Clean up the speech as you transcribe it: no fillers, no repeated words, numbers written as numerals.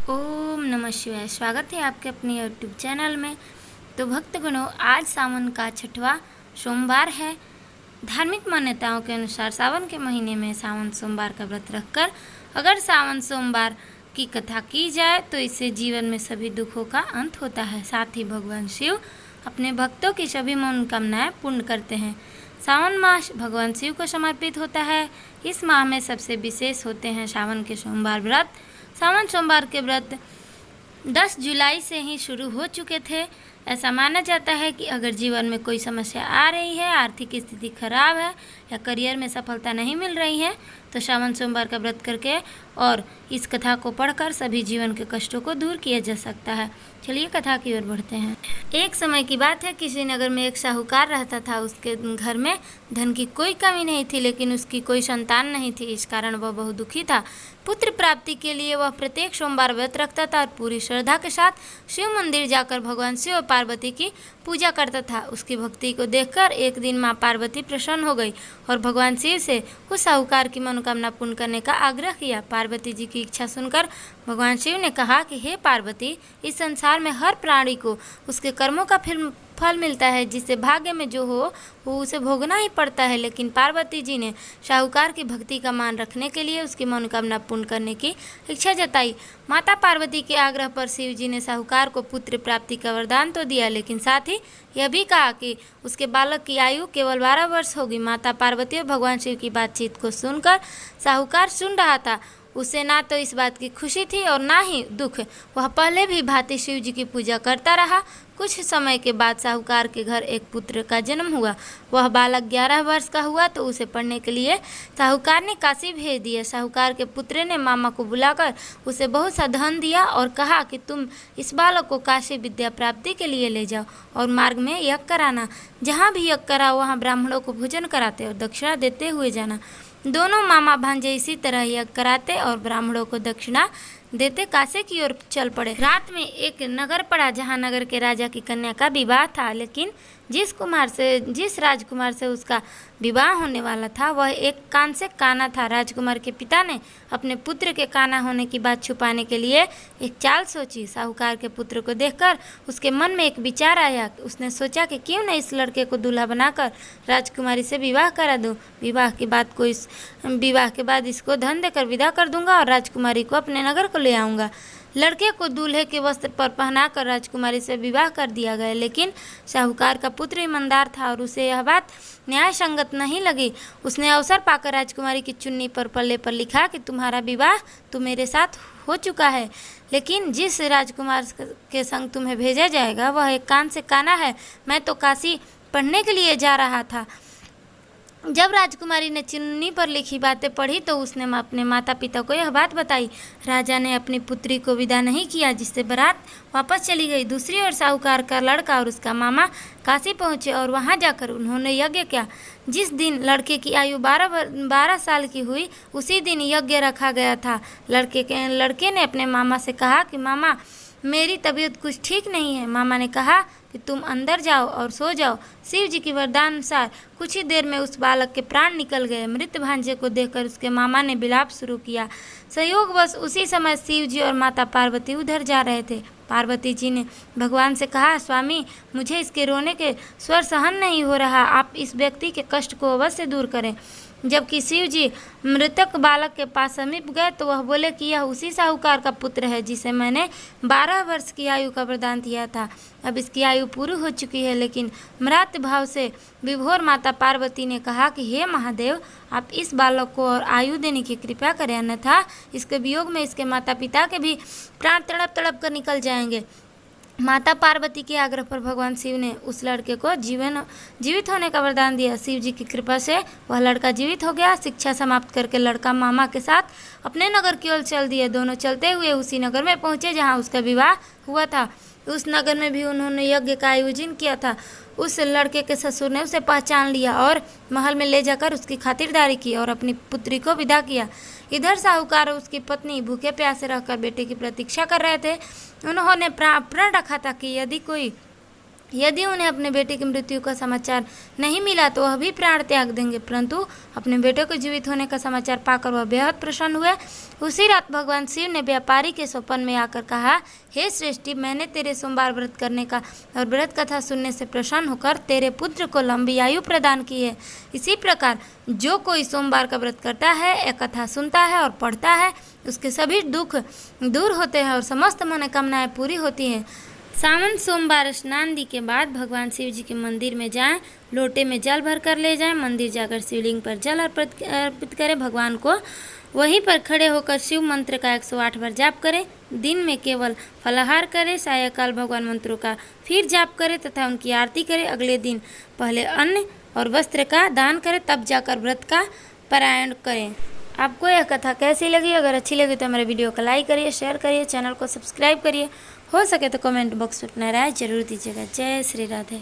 ओम नमः शिवाय। स्वागत है आपके अपने यूट्यूब चैनल में। तो भक्तगणों, आज सावन का 6वां सोमवार है। धार्मिक मान्यताओं के अनुसार सावन के महीने में सावन सोमवार का व्रत रखकर अगर सावन सोमवार की कथा की जाए तो इससे जीवन में सभी दुखों का अंत होता है। साथ ही भगवान शिव अपने भक्तों की सभी मनोकामनाएं पूर्ण करते हैं। सावन मास भगवान शिव को समर्पित होता है। इस माह में सबसे विशेष होते हैं सावन के सोमवार व्रत। सावन सोमवार के व्रत 10 जुलाई से ही शुरू हो चुके थे। ऐसा माना जाता है कि अगर जीवन में कोई समस्या आ रही है, आर्थिक स्थिति खराब है या करियर में सफलता नहीं मिल रही है तो सावन सोमवार का व्रत करके और इस कथा को पढ़कर सभी जीवन के कष्टों को दूर किया जा सकता है। चलिए कथा की ओर बढ़ते हैं। एक समय की बात है, किसी नगर में एक साहूकार रहता था। उसके घर में धन की कोई कमी नहीं थी, लेकिन उसकी कोई संतान नहीं थी। इस कारण वह बहुत दुखी था। पुत्र प्राप्ति के लिए वह प्रत्येक सोमवार व्रत रखता था और पूरी श्रद्धा के साथ शिव मंदिर जाकर भगवान शिव और पार्वती की पूजा करता था। उसकी भक्ति को देखकर एक दिन माँ पार्वती प्रसन्न हो गई और भगवान शिव से उस साहूकार की मनोकामना पूर्ण करने का आग्रह किया। पार्वती जी की इच्छा सुनकर भगवान शिव ने कहा कि हे पार्वती, इस संसार में हर प्राणी को उसके कर्मों का फल मिलता है। जिससे भाग्य में जो हो वो उसे भोगना ही पड़ता है। लेकिन पार्वती जी ने साहूकार की भक्ति का मान रखने के लिए उसकी मनोकामना पूर्ण करने की इच्छा जताई। माता पार्वती के आग्रह पर शिव जी ने साहूकार को पुत्र प्राप्ति का वरदान तो दिया, लेकिन साथ ही यह भी कहा कि उसके बालक की आयु केवल 12 वर्ष होगी। माता पार्वती और भगवान शिव की बातचीत को सुनकर साहूकार सुन रहा था। उसे ना तो इस बात की खुशी थी और ना ही दुख। वह पहले भी भांति शिव जी की पूजा करता रहा। कुछ समय के बाद साहूकार के घर एक पुत्र का जन्म हुआ। वह बालक 11 वर्ष का हुआ तो उसे पढ़ने के लिए साहूकार ने काशी भेज दिया। साहूकार के पुत्र ने मामा को बुलाकर उसे बहुत सा धन दिया और कहा कि तुम इस बालक को काशी विद्या प्राप्ति के लिए ले जाओ और मार्ग में यज्ञ कराना। जहाँ भी यज्ञ कराओ वहाँ ब्राह्मणों को भोजन कराते और दक्षिणा देते हुए जाना। दोनों मामा भांजे इसी तरह यज्ञ कराते और ब्राह्मणों को दक्षिणा देते काशी की ओर चल पड़े। रात में एक नगर पड़ा जहाँ नगर के राजा की कन्या का विवाह था, लेकिन जिस राजकुमार से उसका विवाह होने वाला था वह एक कान से काना था। राजकुमार के पिता ने अपने पुत्र के काना होने की बात छुपाने के लिए एक चाल सोची। साहूकार के पुत्र को देखकर उसके मन में एक विचार आया। उसने सोचा कि क्यों न इस लड़के को दूल्हा बनाकर राजकुमारी से विवाह करा दूं। विवाह के बाद इसको धन देकर विदा कर दूंगा और राजकुमारी को अपने नगर को ले आऊँगा। लड़के को दूल्हे के वस्त्र पर पहनाकर राजकुमारी से विवाह कर दिया गया, लेकिन साहूकार का पुत्र ईमानदार था और उसे यह बात न्याय संगत नहीं लगी। उसने अवसर पाकर राजकुमारी की चुन्नी पर पल्ले पर लिखा कि तुम्हारा विवाह तो मेरे साथ हो चुका है, लेकिन जिस राजकुमार के संग तुम्हें भेजा जाएगा वह एक कान से काना है। मैं तो काशी पढ़ने के लिए जा रहा था। जब राजकुमारी ने चुन्नी पर लिखी बातें पढ़ी तो उसने अपने माता पिता को यह बात बताई। राजा ने अपनी पुत्री को विदा नहीं किया, जिससे बारात वापस चली गई। दूसरी ओर साहूकार का लड़का और उसका मामा काशी पहुंचे और वहां जाकर उन्होंने यज्ञ किया। जिस दिन लड़के की आयु 12 साल की हुई उसी दिन यज्ञ रखा गया था। लड़के ने अपने मामा से कहा कि मामा, मेरी तबीयत कुछ ठीक नहीं है। मामा ने कहा कि तुम अंदर जाओ और सो जाओ। शिव जी की वरदान अनुसार कुछ ही देर में उस बालक के प्राण निकल गए। मृत भांजे को देखकर उसके मामा ने विलाप शुरू किया। संयोगवश उसी समय शिव जी और माता पार्वती उधर जा रहे थे। पार्वती जी ने भगवान से कहा, स्वामी, मुझे इसके रोने के स्वर सहन नहीं हो रहा। आप इस व्यक्ति के कष्ट को अवश्य दूर करें। जबकि शिव जी मृतक बालक के पास समीप गए तो वह बोले कि यह उसी साहूकार का पुत्र है जिसे मैंने 12 वर्ष की आयु का वरदान दिया था। अब इसकी आयु पूरी हो चुकी है। लेकिन मृत भाव से विभोर माता पार्वती ने कहा कि हे महादेव, आप इस बालक को और आयु देने की कृपा करें, अन्यथा इसके वियोग में इसके माता पिता के भी प्राण तड़प तड़प कर निकल जाएंगे। माता पार्वती के आग्रह पर भगवान शिव ने उस लड़के को जीवित होने का वरदान दिया। शिव जी की कृपा से वह लड़का जीवित हो गया। शिक्षा समाप्त करके लड़का मामा के साथ अपने नगर की ओर चल दिए। दोनों चलते हुए उसी नगर में पहुंचे जहां उसका विवाह हुआ था। उस नगर में भी उन्होंने यज्ञ का आयोजन किया था। उस लड़के के ससुर ने उसे पहचान लिया और महल में ले जाकर उसकी खातिरदारी की और अपनी पुत्री को विदा किया। इधर साहूकार और उसकी पत्नी भूखे प्यासे रहकर बेटे की प्रतीक्षा कर रहे थे। उन्होंने प्रण रखा था कि यदि कोई यदि उन्हें अपने बेटे की मृत्यु का समाचार नहीं मिला तो वह भी प्राण त्याग देंगे, परंतु अपने बेटे को जीवित होने का समाचार पाकर वह बेहद प्रसन्न हुए। उसी रात भगवान शिव ने व्यापारी के स्वप्न में आकर कहा, हे श्रेष्ठी, मैंने तेरे सोमवार व्रत करने का और व्रत कथा सुनने से प्रसन्न होकर तेरे पुत्र को लंबी आयु प्रदान की है। इसी प्रकार जो कोई सोमवार का व्रत करता है, यह कथा सुनता है और पढ़ता है, उसके सभी दुख दूर होते हैं और समस्त मनोकामनाएं पूरी होती हैं। सावन सोमवार स्नान दी के बाद भगवान शिव जी के मंदिर में जाएं, लोटे में जल भर कर ले जाएं, मंदिर जाकर शिवलिंग पर जल अर्पित करें, भगवान को वहीं पर खड़े होकर शिव मंत्र का 108 बार जाप करें। दिन में केवल फलाहार करें, सायंकाल भगवान मंत्रों का फिर जाप करें तथा उनकी आरती करें। अगले दिन पहले अन्न और वस्त्र का दान करें, तब जाकर व्रत का पारायण करें। आपको यह कथा कैसी लगी? अगर अच्छी लगी तो हमारे वीडियो को लाइक करिए, शेयर करिए, चैनल को सब्सक्राइब करिए। हो सके तो कमेंट बॉक्स में अपना राय जरूर दीजिएगा। जय श्री राधे।